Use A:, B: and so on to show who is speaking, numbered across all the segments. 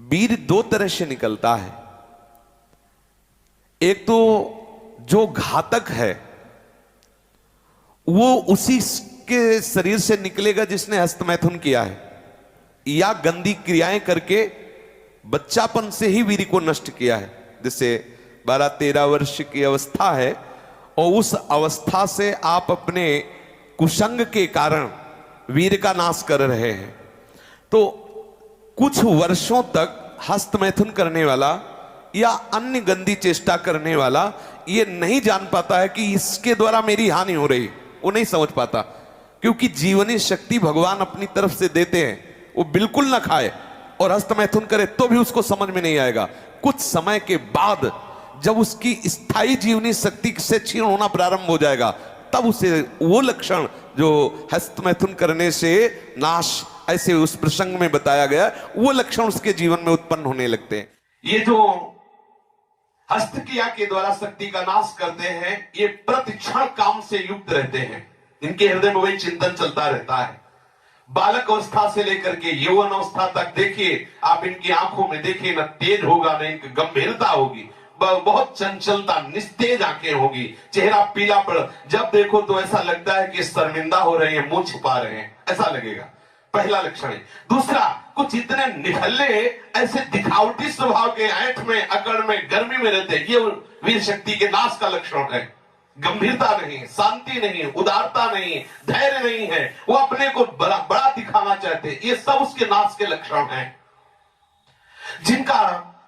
A: वीर दो तरह से निकलता है। एक तो जो घातक है वो उसी के शरीर से निकलेगा जिसने हस्तमैथुन किया है, या गंदी क्रियाएं करके बच्चापन से ही वीर को नष्ट किया है। जैसे 12-13 वर्ष की अवस्था है और उस अवस्था से आप अपने कुसंग के कारण वीर का नाश कर रहे हैं, तो कुछ वर्षों तक हस्तमैथुन करने वाला या अन्य गंदी चेष्टा करने वाला ये नहीं जान पाता है कि इसके द्वारा मेरी हानि हो रही, वो नहीं समझ पाता, क्योंकि जीवनी शक्ति भगवान अपनी तरफ से देते हैं। वो बिल्कुल ना खाए और हस्तमैथुन करे तो भी उसको समझ में नहीं आएगा। कुछ समय के बाद जब उसकी स्थायी जीवनी शक्ति से क्षीण होना प्रारंभ हो जाएगा, तब उसे वो लक्षण जो हस्तमैथुन करने से नाश ऐसे उस प्रसंग में बताया गया, वो लक्षण उसके जीवन में उत्पन्न होने लगते हैं। ये जो हस्त क्रिया के द्वारा शक्ति का नाश करते हैं, ये प्रतिक्षण काम से युक्त रहते हैं। इनके हृदय में वही चिंतन चलता रहता है। बालक अवस्था से लेकर के यौवन अवस्था तक देखिए आप, इनकी आंखों में देखिए न तेज होगा न इनकी गंभीरता होगी, बहुत चंचलता, निस्तेज आंखें होगी, चेहरा पीला पड़, जब देखो तो ऐसा लगता है कि शर्मिंदा हो रहे हैं, मुंह छिपा रहे हैं, ऐसा लगेगा। पहला लक्षण है। दूसरा, कुछ इतने निखल्ले ऐसे दिखावटी स्वभाव के, ऐंठ में, अकड़ में, गर्मी में रहते हैं, ये वीर शक्ति के नाश का लक्षण है। गंभीरता नहीं, शांति नहीं, उदारता नहीं, धैर्य नहीं है, वो अपने को बड़ा दिखाना चाहते हैं, ये सब उसके नाश के लक्षण हैं। जिनका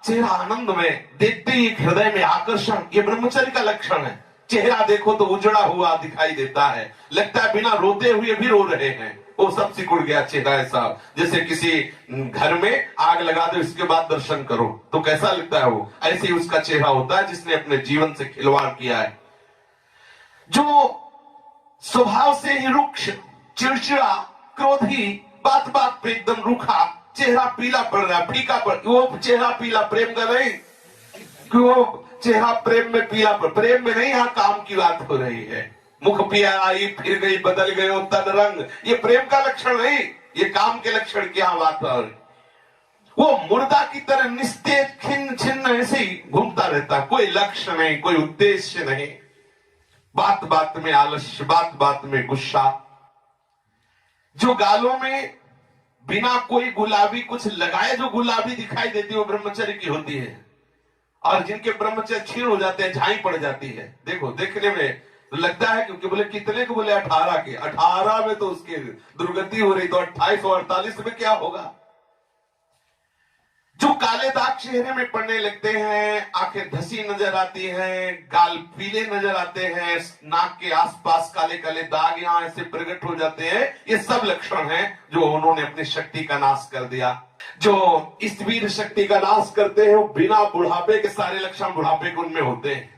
A: चेहरा आनंद में, देखते ही हृदय में आकर्षण, ये ब्रह्मचर्य का लक्षण है। चेहरा देखो तो उजड़ा हुआ दिखाई देता है, लगता है बिना रोते हुए भी रो रहे हैं, वो सब सिकुड़ गया चेहरा ऐसा। जैसे किसी घर में आग लगा दो, इसके बाद दर्शन करो तो कैसा लगता है, वो ऐसे ही उसका चेहरा होता है जिसने अपने जीवन से खिलवाड़ किया है। जो स्वभाव से ही रुक्ष, चिड़चिड़ा, क्रोधी, बात बात पे एकदम रूखा, चेहरा पीला पड़ रहा, फीका पड़, वो चेहरा पीला प्रेम का नहीं, वो चेहरा प्रेम में पीला पड़, प्रेम में नहीं, यहाँ काम की बात हो रही है। मुख पिया आई फिर गई, बदल गए तन रंग, ये प्रेम का लक्षण नहीं, ये काम के लक्षण की यहाँ बात हो रही। वो मुर्दा की तरह निस्तेज, खिन्न छिन्न ऐसे ही घूमता रहता, कोई लक्ष्य नहीं, कोई उद्देश्य नहीं, बात बात में आलस्य, बात बात में गुस्सा। जो गालों में बिना कोई गुलाबी कुछ लगाए जो गुलाबी दिखाई देती है, वो ब्रह्मचर्य की होती है। और जिनके ब्रह्मचर्य क्षीण हो जाते हैं, झाई पड़ जाती है, देखो देखने में तो लगता है, क्योंकि बोले कितने को, बोले 18 के, 18 में तो उसकी दुर्गति हो रही, तो 28 और 48 में क्या होगा। जो काले दाग चेहरे में पड़ने लगते हैं, आंखें धसी नजर आती हैं, गाल पीले नजर आते हैं, नाक के आसपास काले काले दाग यहां ऐसे प्रकट हो जाते हैं, ये सब लक्षण हैं जो उन्होंने अपनी शक्ति का नाश कर दिया। जो इस वीर शक्ति का नाश करते हैं, वो बिना बुढ़ापे के सारे लक्षण बुढ़ापे के उनमें होते हैं।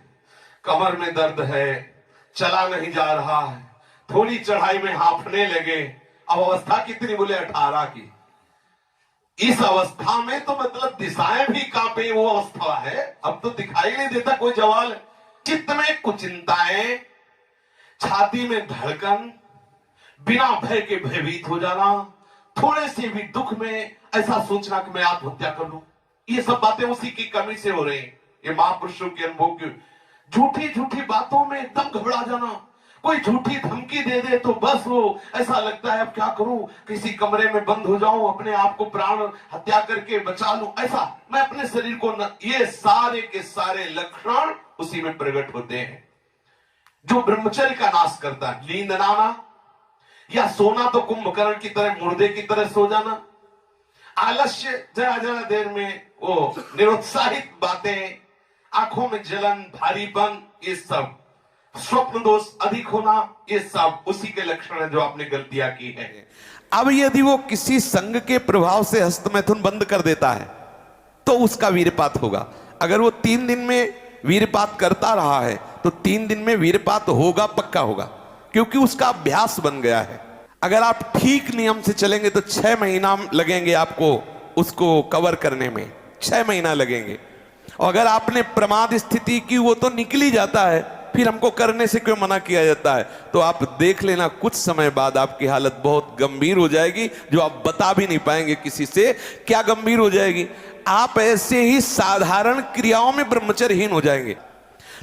A: कमर में दर्द है, चला नहीं जा रहा है, थोड़ी चढ़ाई में हांफने लगे, अब अवस्था कितनी, बोले 18 की। इस अवस्था में तो मतलब दिशाएं भी कांपे, वो अवस्था है। अब तो दिखाई नहीं देता कोई जवाल, चित्त में कुचिंताएं, छाती में धड़कन, बिना भय के भयभीत हो जाना, थोड़े से भी दुख में ऐसा सोचना कि मैं आत्महत्या कर लूं, ये सब बातें उसी की कमी से हो रही। ये महापुरुषों के अनुभव की झूठी झूठी बातों में एकदम घबरा जाना, कोई झूठी धमकी दे दे तो बस वो ऐसा लगता है अब क्या करूं, किसी कमरे में बंद हो जाऊं, अपने आप को प्राण हत्या करके बचा लूं, ऐसा मैं अपने शरीर को न, ये सारे के सारे लक्षण उसी में प्रकट होते हैं। जो ब्रह्मचर्य का नाश करता है, नींद ना आना या सोना तो कुंभकर्ण की तरह, मुर्दे की तरह सो जाना, आलस्य, जरा जरा देर में वो निरुत्साहित बातें, आंखों में जलन, भारीपन, ये सब, स्वप्न दोष अधिक होना, ये सब उसी के लक्षण है जो आपने गलतियां की है। अब यदि वो किसी संग के प्रभाव से हस्तमैथुन बंद कर देता है तो उसका वीरपात होगा। अगर वो 3 दिन में वीरपात करता रहा है तो 3 दिन में वीरपात होगा, पक्का होगा, क्योंकि उसका अभ्यास बन गया है। अगर आप ठीक नियम से चलेंगे तो 6 महीना लगेंगे आपको उसको कवर करने में, 6 महीना लगेंगे। और अगर आपने प्रमाद स्थिति की, वो तो निकल ही जाता है, फिर हमको करने से क्यों मना किया जाता है? तो आप देख लेना, कुछ समय बाद आपकी हालत बहुत गंभीर हो जाएगी, जो आप बता भी नहीं पाएंगे किसी से। क्या गंभीर हो जाएगी? आप ऐसे ही साधारण क्रियाओं में ब्रह्मचर्यहीन हो जाएंगे।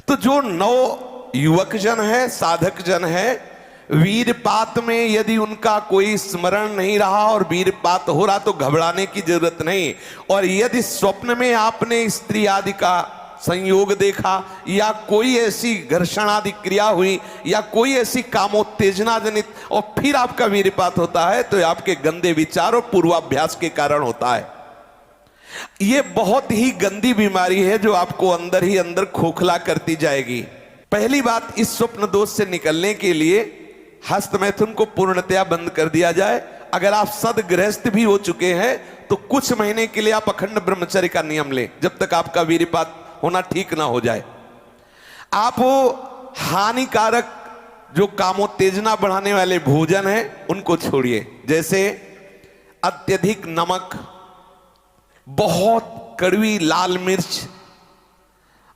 A: तो जो नव युवक जन है, साधक जन है, वीरपात में यदि उनका कोई स्मरण नहीं रहा और वीरपात हो रहा तो घबराने की जरूरत नहीं। और यदि स्वप्न में आपने स्त्री आदि का संयोग देखा या कोई ऐसी घर्षण आदि क्रिया हुई या कोई ऐसी कामोत्तेजना जनित और फिर आपका वीरपात होता है, तो आपके गंदे विचार और पूर्वाभ्यास के कारण होता है। यह बहुत ही गंदी बीमारी है जो आपको अंदर ही अंदर खोखला करती जाएगी। पहली बात, इस स्वप्न दोष से निकलने के लिए हस्त मैथुन को पूर्णतया बंद कर दिया जाए। अगर आप सदगृहस्थ भी हो चुके हैं तो कुछ महीने के लिए आप अखंड ब्रह्मचर्य का नियम लें, जब तक आपका वीरपात होना ठीक ना हो जाए। आप वो हानिकारक जो कामोत्तेजना बढ़ाने वाले भोजन हैं उनको छोड़िए, जैसे अत्यधिक नमक, बहुत कड़वी लाल मिर्च,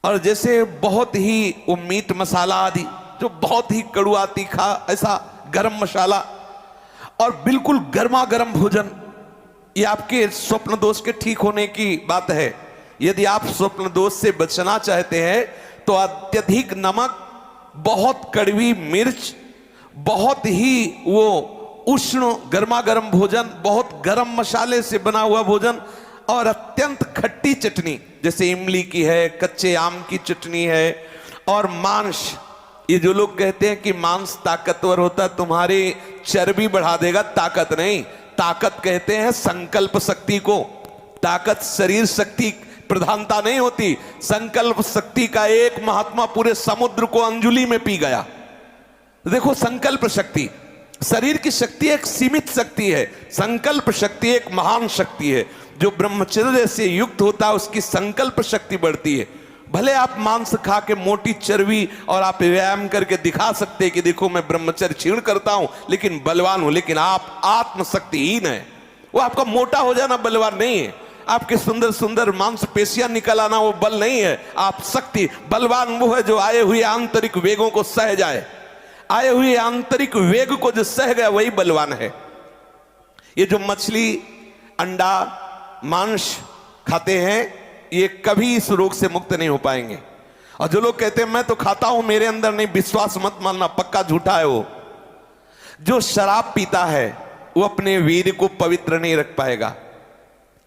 A: और जैसे बहुत ही वो मीट मसाला आदि जो बहुत ही कड़वा तीखा, ऐसा गरम मसाला और बिल्कुल गर्मा गर्म भोजन, ये आपके स्वप्न दोष के ठीक होने की बात है। यदि आप स्वप्न दोष से बचना चाहते हैं तो अत्यधिक नमक, बहुत कड़वी मिर्च, बहुत ही वो उष्ण गर्मा गर्म भोजन, बहुत गर्म मसाले से बना हुआ भोजन और अत्यंत खट्टी चटनी, जैसे इमली की है, कच्चे आम की चटनी है, और मांस। ये जो लोग कहते हैं कि मांस ताकतवर होता है, तुम्हारी चर्बी बढ़ा देगा, ताकत नहीं। ताकत कहते हैं संकल्प शक्ति को। ताकत शरीर शक्ति प्रधानता नहीं होती। संकल्प शक्ति का एक महात्मा पूरे समुद्र को अंजुलि में पी गया। देखो, संकल्प शक्ति, शरीर की शक्ति एक सीमित शक्ति है, संकल्प शक्ति एक महान शक्ति है। जो ब्रह्मचर्य से युक्त होता है उसकी संकल्प शक्ति बढ़ती है। भले आप मांस खा के मोटी चर्बी और आप व्यायाम करके दिखा सकते हैं कि देखो मैं ब्रह्मचर्य क्षीण करता हूं लेकिन बलवान हूं, लेकिन आप आत्मशक्तिहीन है। वो आपका मोटा हो जाना बलवान नहीं है, आपके सुंदर सुंदर मांसपेशियां निकल आना वो बल नहीं है। आप शक्ति, बलवान वो है जो आए हुए आंतरिक वेगों को सह जाए। आए हुए आंतरिक वेग को जो सह गया वही बलवान है। ये जो मछली, अंडा, मांस खाते हैं ये कभी इस रोग से मुक्त नहीं हो पाएंगे। और जो लोग कहते हैं मैं तो खाता हूं मेरे अंदर नहीं, विश्वास मत मानना, पक्का झूठा है। वो जो शराब पीता है वो अपने वीर को पवित्र नहीं रख पाएगा।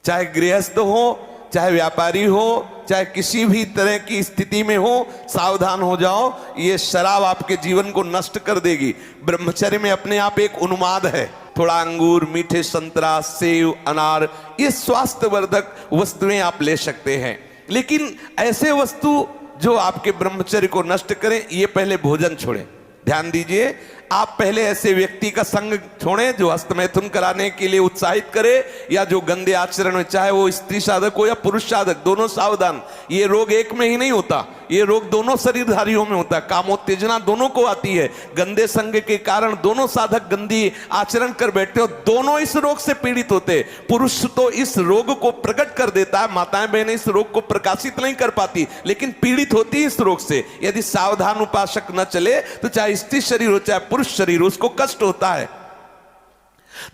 A: चाहे गृहस्थ हो, चाहे व्यापारी हो, चाहे किसी भी तरह की स्थिति में हो, सावधान हो जाओ, ये शराब आपके जीवन को नष्ट कर देगी। ब्रह्मचर्य में अपने आप एक उन्माद है। थोड़ा अंगूर, मीठे संतरा, सेव, अनार, ये स्वास्थ्यवर्धक वस्तुएं आप ले सकते हैं, लेकिन ऐसे वस्तु जो आपके ब्रह्मचर्य को नष्ट करें, ये पहले भोजन छोड़ें। ध्यान दीजिए, आप पहले ऐसे व्यक्ति का संग छोड़ें जो हस्तमैथुन कराने के लिए उत्साहित करे या जो गंदे आचरण में, चाहे वो स्त्री साधक हो या पुरुष साधक, दोनों सावधान। ये रोग एक में ही नहीं होता, ये रोग दोनों शरीरधारियों में होता है। कामोत्तेजना दोनों को आती है। गंदे संग के कारण दोनों साधक गंदी आचरण कर बैठते हो, दोनों इस रोग से पीड़ित होते। पुरुष तो इस रोग को प्रकट कर देता है, माताएं बहनें इस रोग को प्रकाशित नहीं कर पाती, लेकिन पीड़ित होती इस रोग से। यदि सावधान उपासक न चले तो चाहे स्त्री शरीर हो चाहे पुरुष शरीर, उसको कष्ट होता है।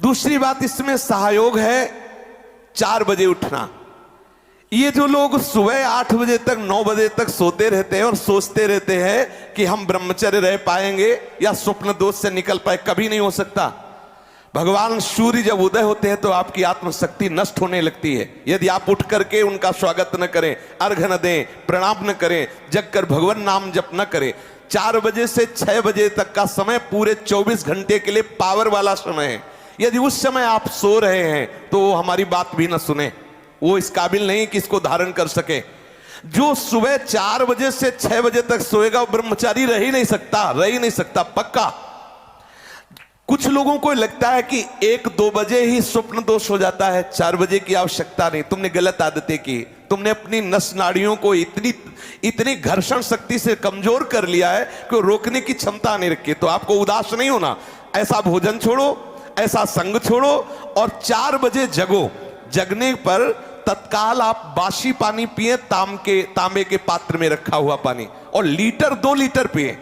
A: दूसरी बात इसमें सहयोग है 4 बजे उठना। ये जो लोग सुबह 8 बजे तक 9 बजे तक सोते रहते हैं और सोचते रहते हैं कि हम ब्रह्मचर्य रह पाएंगे या स्वप्न दोष से निकल पाए, कभी नहीं हो सकता। भगवान सूर्य जब उदय होते हैं तो आपकी आत्मशक्ति नष्ट होने लगती है। यदि आप उठ करके उनका स्वागत न करें, अर्घ्य न दें, प्रणाम न करें, जग कर भगवान नाम जप न करें। 4 बजे से 6 बजे तक का समय पूरे 24 घंटे के लिए पावर वाला समय है। यदि उस समय आप सो रहे हैं तो वो हमारी बात भी न सुने, वो इस काबिल नहीं कि इसको धारण कर सके। जो सुबह 4 बजे से 6 बजे तक सोएगा वो ब्रह्मचारी रह ही नहीं सकता पक्का। कुछ लोगों को लगता है कि 1-2 बजे ही स्वप्न दोष हो जाता है, 4 बजे की आवश्यकता नहीं। तुमने गलत आदतें की, तुमने अपनी नस नाड़ियों को इतनी घर्षण शक्ति से कमजोर कर लिया है कि रोकने की क्षमता नहीं रखी। तो आपको उदास नहीं होना, ऐसा भोजन छोड़ो, ऐसा संग छोड़ो और 4 बजे जगो। जगने पर तत्काल आप बासी पानी पिए, तांबे के पात्र में रखा हुआ पानी, और लीटर 2 लीटर पिए।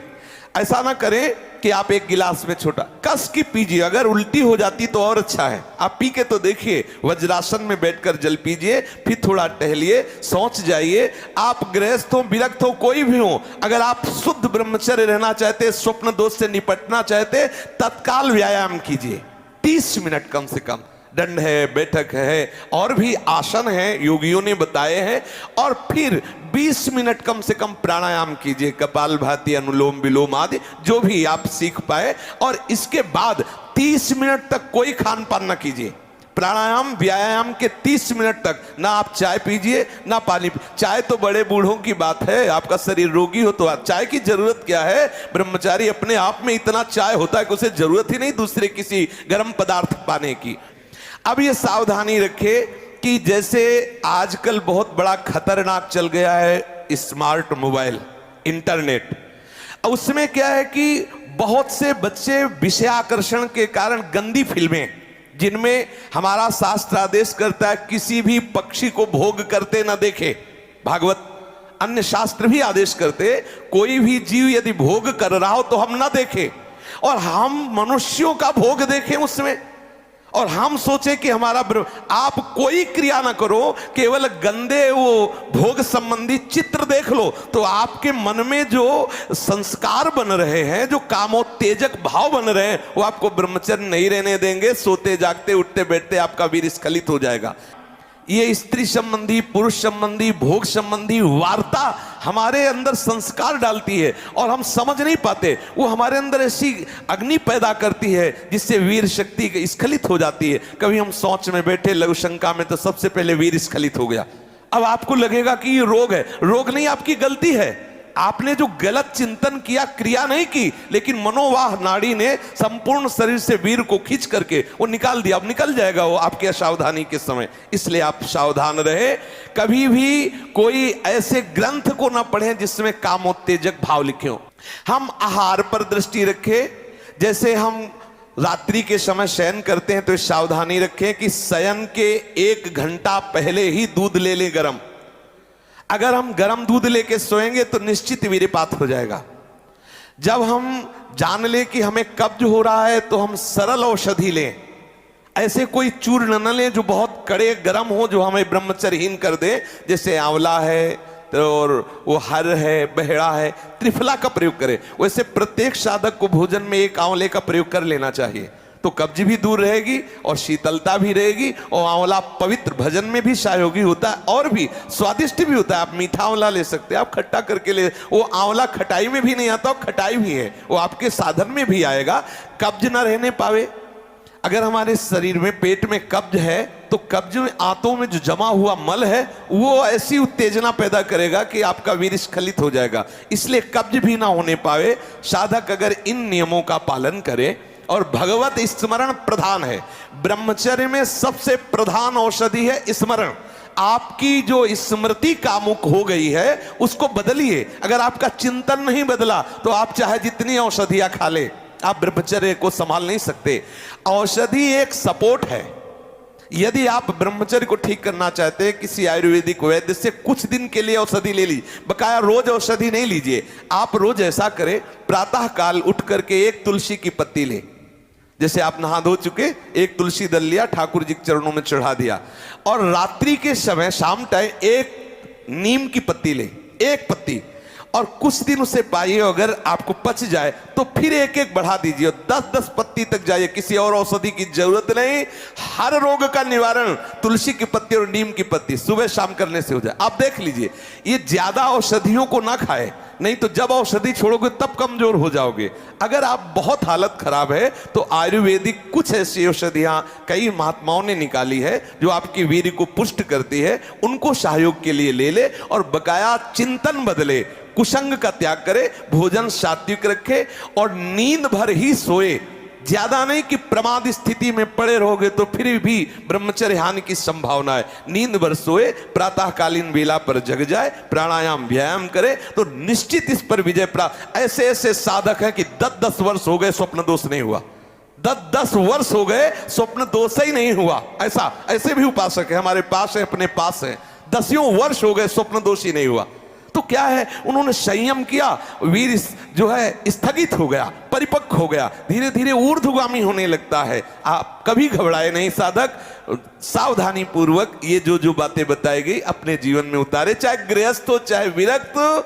A: ऐसा ना करें कि आप एक गिलास में छोटा कस की पीजिए। अगर उल्टी हो जाती तो और अच्छा है, आप पी के तो देखिए। वज्रासन में बैठकर जल पीजिए, फिर थोड़ा टहलिए, सोच जाइए। आप गृहस्थ हो, विरक्त हो, कोई भी हो, अगर आप शुद्ध ब्रह्मचर्य रहना चाहते, स्वप्न दोष से निपटना चाहते, तत्काल व्यायाम कीजिए। 30 मिनट कम से कम। दंड है, बैठक है, और भी आसन है योगियों ने बताए हैं। और फिर 20 मिनट कम से कम प्राणायाम कीजिए, कपालभाति, अनुलोम विलोम आदि जो भी आप सीख पाए। और इसके बाद 30 मिनट तक कोई खान पान ना कीजिए। प्राणायाम व्यायाम के 30 मिनट तक ना आप चाय पीजिए ना पानी। चाय तो बड़े बूढ़ों की बात है, आपका शरीर रोगी हो तो चाय की जरूरत क्या है। ब्रह्मचारी अपने आप में इतना चाय होता है कि उसे जरूरत ही नहीं दूसरे किसी गर्म पदार्थ पाने की। अब ये सावधानी रखे कि जैसे आजकल बहुत बड़ा खतरनाक चल गया है स्मार्ट मोबाइल, इंटरनेट। उसमें क्या है कि बहुत से बच्चे विषय आकर्षण के कारण गंदी फिल्में, जिनमें हमारा शास्त्र आदेश करता है किसी भी पक्षी को भोग करते ना देखे। भागवत अन्य शास्त्र भी आदेश करते कोई भी जीव यदि भोग कर रहा हो तो हम ना देखें, और हम मनुष्यों का भोग देखें उसमें, और हम सोचे कि हमारा आप कोई क्रिया ना करो, केवल गंदे वो भोग संबंधी चित्र देख लो तो आपके मन में जो संस्कार बन रहे हैं, जो कामोत्तेजक भाव बन रहे हैं, वो आपको ब्रह्मचर्य नहीं रहने देंगे। सोते जागते उठते बैठते आपका वीर स्खलित हो जाएगा। ये स्त्री संबंधी, पुरुष संबंधी, भोग संबंधी वार्ता हमारे अंदर संस्कार डालती है और हम समझ नहीं पाते। वो हमारे अंदर ऐसी अग्नि पैदा करती है जिससे वीर शक्ति स्खलित हो जाती है। कभी हम सोच में बैठे लघु शंका में तो सबसे पहले वीर स्खलित हो गया। अब आपको लगेगा कि ये रोग है। रोग नहीं, आपकी गलती है। आपने जो गलत चिंतन किया, क्रिया नहीं की, लेकिन मनोवाह नाड़ी ने संपूर्ण शरीर से वीर को खींच करके वो निकाल दिया। अब निकल जाएगा वो आपके असावधानी के समय। इसलिए आप सावधान रहे। कभी भी कोई ऐसे ग्रंथ को ना पढ़ें जिसमें कामोत्तेजक भाव लिखे हो। हम आहार पर दृष्टि रखें। जैसे हम रात्रि के समय शयन करते हैं तो सावधानी रखें कि शयन के 1 घंटा पहले ही दूध ले लें गर्म। अगर हम गर्म दूध लेके सोएंगे तो निश्चित वीर्यपात हो जाएगा। जब हम जान लें कि हमें कब्ज हो रहा है तो हम सरल औषधि लें। ऐसे कोई चूर्ण न लें जो बहुत कड़े गर्म हो, जो हमें ब्रह्मचर्यहीन कर दे। जैसे आंवला है और वो हर है, बहेड़ा है, त्रिफला का प्रयोग करें। वैसे प्रत्येक साधक को भोजन में 1 आंवले का प्रयोग कर लेना चाहिए, तो कब्ज भी दूर रहेगी और शीतलता भी रहेगी। और आंवला पवित्र भजन में भी सहयोगी होता है और भी स्वादिष्ट भी होता है। आप मीठा आंवला ले सकते हैं, आप खट्टा करके ले। वो आंवला खटाई में भी नहीं आता, और खटाई भी है, वो आपके साधन में भी आएगा। कब्ज ना रहने पावे। अगर हमारे शरीर में, पेट में कब्ज है तो कब्ज में, आंतों में जो जमा हुआ मल है वो ऐसी उत्तेजना पैदा करेगा कि आपका वीर स्खलित हो जाएगा। इसलिए कब्ज भी ना होने पावे। साधक अगर इन नियमों का पालन करे, और भगवत स्मरण प्रधान है। ब्रह्मचर्य में सबसे प्रधान औषधि है स्मरण। आपकी जो स्मृति कामुक हो गई है उसको बदलिए। अगर आपका चिंतन नहीं बदला तो आप चाहे जितनी औषधियां खा ले, आप ब्रह्मचर्य को संभाल नहीं सकते। औषधि एक सपोर्ट है। यदि आप ब्रह्मचर्य को ठीक करना चाहते हैं, किसी आयुर्वेदिक वैद्य से कुछ दिन के लिए औषधि ले लीजिए। बकाया रोज औषधि नहीं लीजिए। आप रोज ऐसा करें, प्रातः काल उठ करके 1 तुलसी की पत्ती ले। जैसे आप नहा धो चुके, 1 तुलसी दल लिया, ठाकुर जी के चरणों में चढ़ा दिया। और रात्रि के समय शाम टाइम 1 नीम की पत्ती ले, 1 पत्ती, और कुछ दिन उसे पाइए। अगर आपको पच जाए तो फिर 1-1 बढ़ा दीजिए, 10-10 पत्ती तक जाइए। किसी और औषधि की जरूरत नहीं। हर रोग का निवारण तुलसी की पत्ती और नीम की पत्ती सुबह शाम करने से हो जाए। आप देख लीजिए, ये ज्यादा औषधियों को ना खाए, नहीं तो जब औषधि छोड़ोगे तब कमजोर हो जाओगे। अगर आप बहुत हालत खराब है तो आयुर्वेदिक कुछ ऐसी औषधियां कई महात्माओं ने निकाली है जो आपकी वीर्य को पुष्ट करती है। उनको सहयोग के लिए ले ले, और बकाया चिंतन बदले, कुसंग का त्याग करे, भोजन सात्विक रखे, और नींद भर ही सोए। ज्यादा नहीं कि प्रमाद स्थिति में पड़े रहोगे तो फिर भी ब्रह्मचर्य हानि की संभावना है। नींद भर सोए, प्रातःकालीन बेला पर जग जाए, प्राणायाम व्यायाम करे तो निश्चित इस पर विजय प्राप्त। ऐसे ऐसे साधक हैं कि 10-10 वर्ष हो गए स्वप्न दोष नहीं हुआ। 10-10 वर्ष हो गए स्वप्न दोष ही नहीं हुआ। ऐसे भी उपासक है हमारे पास है, अपने पास है। 10 वर्ष हो गए स्वप्न दोष ही नहीं हुआ। तो क्या है, उन्होंने संयम किया, वीर जो है स्थगित हो गया, परिपक्व हो गया, धीरे धीरे ऊर्ध्वगामी होने लगता है। आप कभी घबराए नहीं साधक, सावधानी पूर्वक ये जो जो बातें बताई गई अपने जीवन में उतारे, चाहे गृहस्थ हो चाहे विरक्त हो।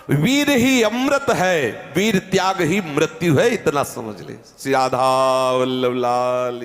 A: वीर ही अमृत है, वीर त्याग ही मृत्यु है, इतना समझ ले। श्री राधा वल्लभ लाल।